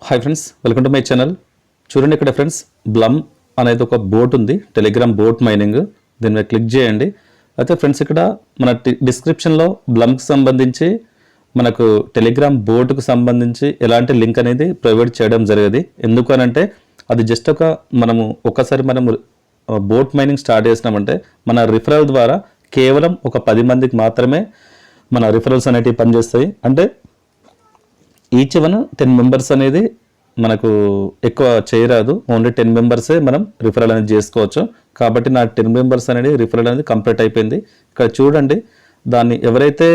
Hi friends, welcome to my channel. చూడండి ఇక్కడ friends, Blum అనేది ఒక బోట్ ఉంది, టెలిగ్రామ్ బోట్ మైనింగ్. దీని మీద క్లిక్ చేయండి. అయితే ఫ్రెండ్స్, ఇక్కడ మన డిస్క్రిప్షన్లో బ్లమ్కి సంబంధించి మనకు టెలిగ్రామ్ బోట్కు సంబంధించి ఎలాంటి లింక్ అనేది ప్రొవైడ్ చేయడం జరిగేది. ఎందుకు అనంటే అది జస్ట్ ఒకసారి మనము బోట్ మైనింగ్ స్టార్ట్ చేసినామంటే మన రిఫరల్ ద్వారా కేవలం ఒక 10 మందికి మాత్రమే మన రిఫరల్స్ అనేటివి పనిచేస్తాయి. అంటే ఈచ్ 10 మెంబర్స్ అనేది మనకు ఎక్కువ చేయరాదు, ఓన్లీ 10 మెంబర్సే మనం రిఫరల్ అనేది చేసుకోవచ్చు. కాబట్టి నా 10 మెంబర్స్ అనేది రిఫరల్ అనేది కంప్లీట్ అయిపోయింది. ఇక్కడ చూడండి, దాన్ని ఎవరైతే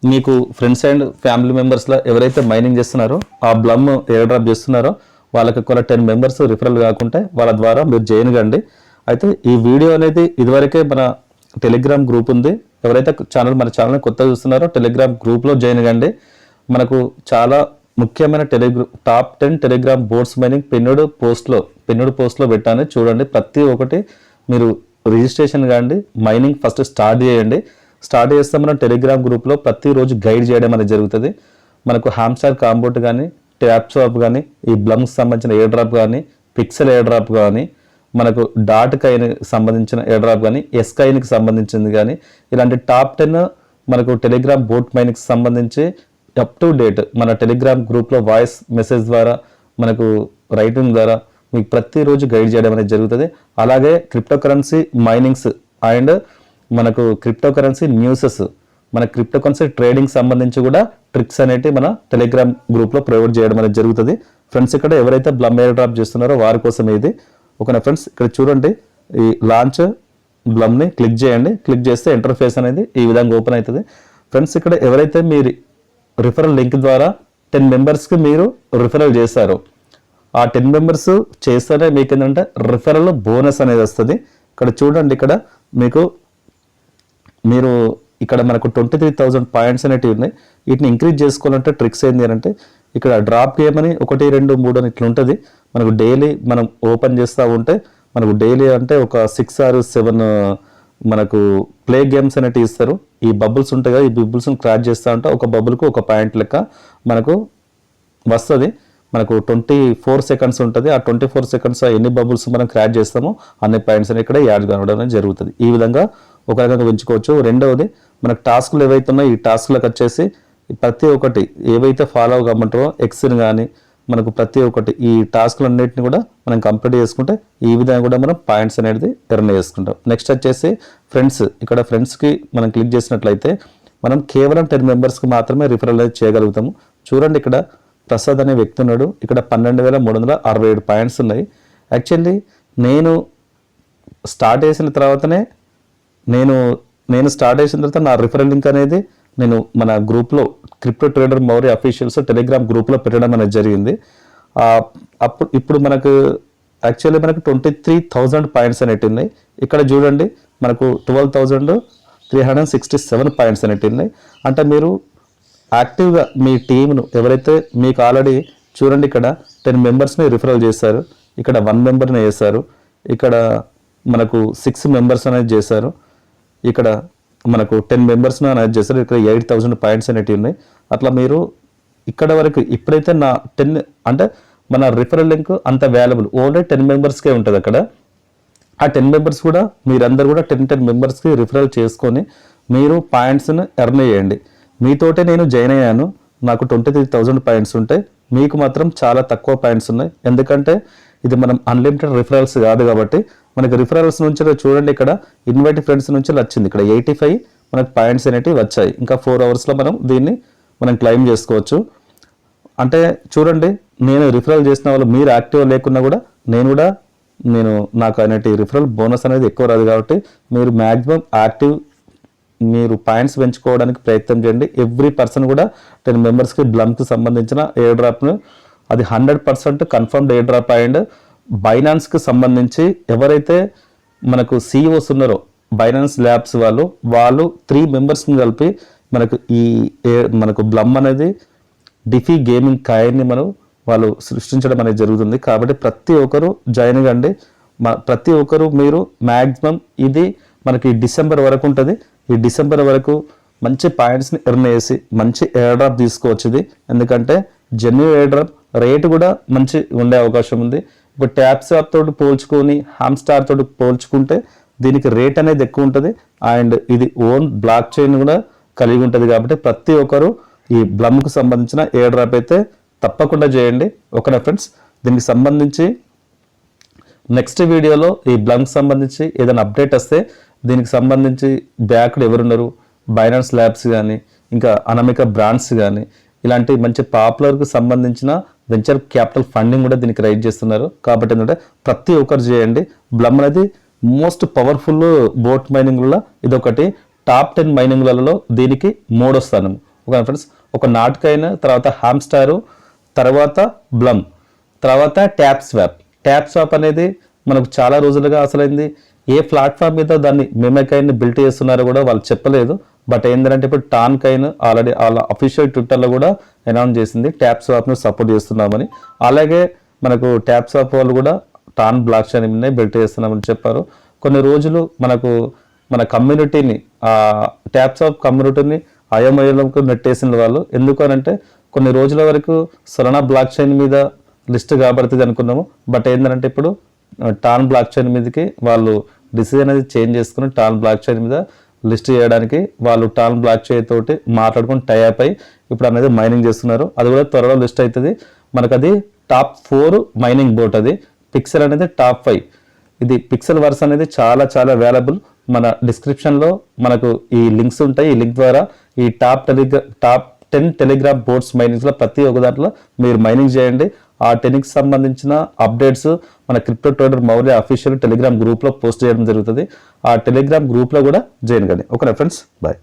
మీకు ఫ్రెండ్స్ అండ్ ఫ్యామిలీ మెంబర్స్లో ఎవరైతే మైనింగ్ చేస్తున్నారో, ఆ బ్లమ్ ఎయిర్ డ్రాప్ చేస్తున్నారో వాళ్ళకి ఒక 10 మెంబర్స్ రిఫరల్ కాకుంటే వాళ్ళ ద్వారా మీరు జాయిన్ కండి. అయితే ఈ వీడియో అనేది ఇదివరకే మన టెలిగ్రామ్ గ్రూప్ ఉంది, ఎవరైతే మన ఛానల్ని కొత్తగా చూస్తున్నారో టెలిగ్రామ్ గ్రూప్లో జాయిన్ కండి. మనకు చాలా ముఖ్యమైన top 10 Telegram boats mining pinned పోస్ట్లో పెట్టాను. చూడండి, ప్రతి ఒక్కటి మీరు రిజిస్ట్రేషన్ కాండి, మైనింగ్ ఫస్ట్ స్టార్ట్ చేయండి. స్టార్ట్ చేస్తే మనం టెలిగ్రామ్ గ్రూప్లో ప్రతిరోజు గైడ్ చేయడం అనేది జరుగుతుంది. మనకు హామ్స్టార్ కాంబోట్ కానీ, ట్యాప్ స్వాప్ కానీ, ఈ బ్లమ్స్ సంబంధించిన ఎయిర్ డ్రాప్ కానీ, పిక్సెల్ ఎయిర్ డ్రాప్ కానీ, మనకు డాట్ కైన్ సంబంధించిన ఎయిర్ డ్రాప్ కానీ, ఎస్కైన్కి సంబంధించింది కానీ, ఇలాంటి టాప్ 10 మనకు టెలిగ్రామ్ బోట్ మైనింగ్కి సంబంధించి అప్ టు డేట్ మన టెలిగ్రామ్ గ్రూప్లో వాయిస్ మెసేజ్ ద్వారా, మనకు రైటింగ్ ద్వారా మీకు ప్రతిరోజు గైడ్ చేయడం అనేది జరుగుతుంది. అలాగే క్రిప్టో కరెన్సీ మైనింగ్స్ అండ్ మనకు క్రిప్టో కరెన్సీ న్యూసెస్, మన క్రిప్టో కరెన్సీ ట్రేడింగ్ సంబంధించి కూడా ట్రిక్స్ అనేవి మన టెలిగ్రామ్ గ్రూప్లో ప్రొవైడ్ చేయడం అనేది జరుగుతుంది. ఫ్రెండ్స్, ఇక్కడ ఎవరైతే బ్లమ్ ఎయిర్ డ్రాప్ చేస్తున్నారో వారి కోసం ఇది ఓకేనా. ఫ్రెండ్స్, ఇక్కడ చూడండి, ఈ లాంచ్ బ్లమ్ని క్లిక్ చేయండి. క్లిక్ చేస్తే ఇంటర్ఫేస్ అనేది ఈ విధంగా ఓపెన్ అవుతుంది. ఫ్రెండ్స్, ఇక్కడ ఎవరైతే మీరు రిఫరల్ లింక్ ద్వారా 10 మెంబర్స్కి మీరు రిఫరల్ చేశారు, ఆ 10 మెంబర్స్ చేస్తేనే మీకు ఏంటంటే రిఫరల్ బోనస్ అనేది వస్తుంది. ఇక్కడ చూడండి, ఇక్కడ ఇక్కడ మనకు 23,000 పాయింట్స్ అనేటివి ఉన్నాయి. వీటిని ఇంక్రీజ్ చేసుకోవాలంటే ట్రిక్స్ ఏంటి అంటే, ఇక్కడ డ్రాప్ గేమ్ అని 1, 2, 3 అని ఇట్లా ఉంటుంది. మనకు డైలీ మనం ఓపెన్ చేస్తూ ఉంటే మనకు డైలీ అంటే ఒక 6 or 7 మనకు ప్లే గేమ్స్ అనేవి ఇస్తారు. ఈ బబుల్స్ ఉంటాయి కదా, ఈ బబుల్స్ని క్రాచ్ చేస్తూ ఉంటే ఒక బబుల్కు ఒక పాయింట్ లెక్క మనకు వస్తుంది. మనకు 24 సెకండ్స్ ఉంటుంది. ఆ 24 సెకండ్స్ ఎన్ని బబుల్స్ మనం క్రాచ్ చేస్తామో అన్ని పాయింట్స్ అని ఇక్కడ యాడ్ కావడం అనేది జరుగుతుంది. ఈ విధంగా ఒక రకంగా పెంచుకోవచ్చు. రెండవది, మనకు టాస్క్లు ఏవైతే ఉన్నాయో ఈ టాస్క్లకు వచ్చేసి ప్రతి ఒక్కటి ఏవైతే ఫాలో అవ్వమంటారో ఎక్స్ని కానీ మనకు ప్రతి ఒక్కటి ఈ టాస్క్లు అన్నింటిని కూడా మనం కంప్లీట్ చేసుకుంటే ఈ విధంగా కూడా మనం పాయింట్స్ అనేది ఎర్న్ చేసుకుంటాం. నెక్స్ట్ వచ్చేసి ఫ్రెండ్స్, ఇక్కడ ఫ్రెండ్స్కి మనం క్లిక్ చేసినట్లయితే మనం కేవలం 10 మెంబర్స్కి మాత్రమే రిఫరల్ అనేది చేయగలుగుతాము. చూడండి, ఇక్కడ ప్రసాద్ అనే వ్యక్తి ఉన్నాడు. ఇక్కడ 12,367 పాయింట్స్ ఉన్నాయి. యాక్చువల్లీ నేను స్టార్ట్ చేసిన తర్వాతనే నేను స్టార్ట్ చేసిన తర్వాత నా రిఫరల్ లింక్ అనేది నేను మన గ్రూప్లో crypto trader Maurya officials Telegram గ్రూప్లో పెట్టడం అనేది జరిగింది. ఇప్పుడు మనకు యాక్చువల్లీ మనకు 23,000 పాయింట్స్ అనేవి ఉన్నాయి. ఇక్కడ చూడండి, మనకు 12,367 పాయింట్స్ అనేవి ఉన్నాయి. అంటే మీరు యాక్టివ్గా మీ టీంను ఎవరైతే మీకు ఆల్రెడీ చూడండి, ఇక్కడ 10 మెంబర్స్ని రిఫరల్ చేశారు, ఇక్కడ 1 మెంబర్ని చేశారు, ఇక్కడ మనకు 6 మెంబర్స్ అనేది చేశారు, ఇక్కడ మనకు 10 మెంబర్స్ను అనేది చేస్తారు. ఇక్కడ 8,000 పాయింట్స్ అనేవి ఉన్నాయి. అట్లా మీరు ఇక్కడ వరకు ఇప్పుడైతే నా 10 అంటే మన రిఫరల్ లింక్ అంత వాల్యుబుల్ ఓన్లీ 10 మెంబర్స్కే ఉంటుంది. అక్కడ ఆ 10 మెంబర్స్ కూడా మీరందరూ కూడా 10 మెంబర్స్కి రిఫరల్ చేసుకొని మీరు పాయింట్స్ను ఎర్న్ చేయండి. మీతోటే నేను జాయిన్ అయ్యాను, నాకు 23,000 పాయింట్స్ ఉంటాయి, మీకు మాత్రం చాలా తక్కువ పాయింట్స్ ఉన్నాయి. ఎందుకంటే ఇది మనం అన్లిమిటెడ్ రిఫరల్స్ కాదు కాబట్టి మనకి రిఫరల్స్ నుంచి చూడండి, ఇక్కడ ఇన్వైట్ ఫ్రెండ్స్ నుంచి వచ్చింది, ఇక్కడ 85 మనకు పాయింట్స్ అనేటివి వచ్చాయి. ఇంకా 4 అవర్స్లో మనం క్లెయిమ్ చేసుకోవచ్చు. అంటే చూడండి, నేను రిఫరల్ చేసిన వాళ్ళు మీరు యాక్టివ్ లేకున్నా కూడా నాకు అనేటి రిఫరల్ బోనస్ అనేది ఎక్కువ రాదు. కాబట్టి మీరు మ్యాక్సిమం యాక్టివ్ మీరు పాయింట్స్ పెంచుకోవడానికి ప్రయత్నం చేయండి. ఎవ్రీ పర్సన్ కూడా 10 మెంబర్స్కి బ్లమ్కి సంబంధించిన ఎయిర్ డ్రాప్ను అది 100% కన్ఫర్మ్డ్ ఎయిర్ డ్రాప్. అండ్ బైనాన్స్కి సంబంధించి ఎవరైతే మనకు సిఇఓస్ ఉన్నారో బైనాన్స్ ల్యాబ్స్ వాళ్ళు 3 మెంబర్స్ని కలిపి మనకు బ్లమ్ అనేది డిఫీ గేమింగ్ కాయిన్ని వాళ్ళు సృష్టించడం అనేది జరుగుతుంది. కాబట్టి ప్రతి ఒక్కరు జాయిన్ కండి. ప్రతి ఒక్కరు మీరు మ్యాక్సిమం ఇది మనకి డిసెంబర్ వరకు ఉంటుంది. ఈ డిసెంబర్ వరకు మంచి పాయింట్స్ని ఎర్న్ చేసి మంచి ఎయిర్ డ్రాప్ తీసుకోవచ్చు ఇది. ఎందుకంటే జెన్యూన్ ఎయిర్ డ్రాప్ రేటు కూడా మంచి ఉండే అవకాశం ఉంది. ఇప్పుడు ట్యాప్ స్వాప్ తోటి పోల్చుకొని హామ్స్టార్ తోటి పోల్చుకుంటే దీనికి రేట్ అనేది ఎక్కువ ఉంటుంది. అండ్ ఇది ఓన్ బ్లాక్ చైన్ కూడా కలిగి ఉంటుంది. కాబట్టి ప్రతి ఒక్కరు ఈ బ్లమ్కు సంబంధించిన ఎయిర్ డ్రాప్ అయితే తప్పకుండా చేయండి. ఓకేనా ఫ్రెండ్స్, దీనికి సంబంధించి నెక్స్ట్ వీడియోలో ఈ బ్లమ్కి సంబంధించి ఏదైనా అప్డేట్ వస్తే దీనికి సంబంధించి బ్యాక్డ్ ఎవరున్నారు, బైనాన్స్ ల్యాబ్స్ కానీ ఇంకా అనామిక బ్రాండ్స్ కానీ ఇలాంటి మంచి పాపులర్కి సంబంధించిన వెంచర్ క్యాపిటల్ ఫండింగ్ కూడా దీనికి రైజ్ చేస్తున్నారు. కాబట్టి ఏంటంటే ప్రతి ఒక్కరు చేయండి. బ్లమ్ అనేది మోస్ట్ పవర్ఫుల్ బోట్ మైనింగ్లలో ఇదొకటి. టాప్ 10 మైనింగ్లలో దీనికి 3వ స్థానం. ఓకే ఫ్రెండ్స్, ఒక నాట్కైన్, తర్వాత హామ్స్టారు, తర్వాత బ్లమ్, తర్వాత ట్యాప్ స్వాప్ అనేది మనకు చాలా రోజులుగా అసలైంది. ఏ ప్లాట్ఫామ్ మీద దాన్ని మెమకైన్ని బిల్ట్ చేస్తున్నారో కూడా వాళ్ళు చెప్పలేదు. బట్ ఏంటంటే ఇప్పుడు టాన్ కైన్ ఆల్రెడీ వాళ్ళ అఫీషియల్ ట్విట్టర్లో కూడా అనౌన్స్ చేసింది ట్యాప్ స్వాప్ను సపోర్ట్ చేస్తున్నామని. అలాగే మనకు ట్యాప్ స్వాప్ వాళ్ళు కూడా టాన్ బ్లాక్ చైన్ మీద బిల్ట్ చేస్తున్నామని చెప్పారు. కొన్ని రోజులు మన కమ్యూనిటీని ట్యాప్ స్వాప్ కమ్యూనిటీని అయోమయంలోకి నెట్టేసిన వాళ్ళు. ఎందుకనంటే కొన్ని రోజుల వరకు సొలనా బ్లాక్ చైన్ మీద లిస్ట్ కాబడుతుంది అనుకున్నాము. బట్ ఏంటంటే ఇప్పుడు టాన్ బ్లాక్ చైన్ మీదకి వాళ్ళు డిసిజన్ అనేది చేంజ్ చేసుకుని టాన్ బ్లాక్ చైన్ మీద లిస్ట్ చేయడానికి వాళ్ళు టాన్ బ్లాక్ చైన్ తోటి మాట్లాడుకుని టైఅప్ అయ్యి ఇప్పుడు అనేది మైనింగ్ చేస్తున్నారు. అది కూడా త్వరలో లిస్ట్ అవుతుంది. మనకు అది టాప్ 4 మైనింగ్ బోట్. అది పిక్సెల్ అనేది టాప్ 5. ఇది పిక్సెల్ వర్స్ అనేది చాలా చాలా అవైలబుల్. మన డిస్క్రిప్షన్లో మనకు ఈ లింక్స్ ఉంటాయి. ఈ లింక్ ద్వారా ఈ టాప్ 10 టెలిగ్రామ్ బోట్స్ మైనింగ్స్లో ప్రతి ఒక్క దాంట్లో మీరు మైనింగ్ చేయండి. ఆ 10కి సంబంధించిన అప్డేట్స్ మన crypto trader Maurya official Telegram గ్రూప్లో పోస్ట్ చేయడం జరుగుతుంది. ఆ టెలిగ్రామ్ గ్రూప్లో కూడా జాయిన్ కండి. ఓకేనా ఫ్రెండ్స్, బాయ్.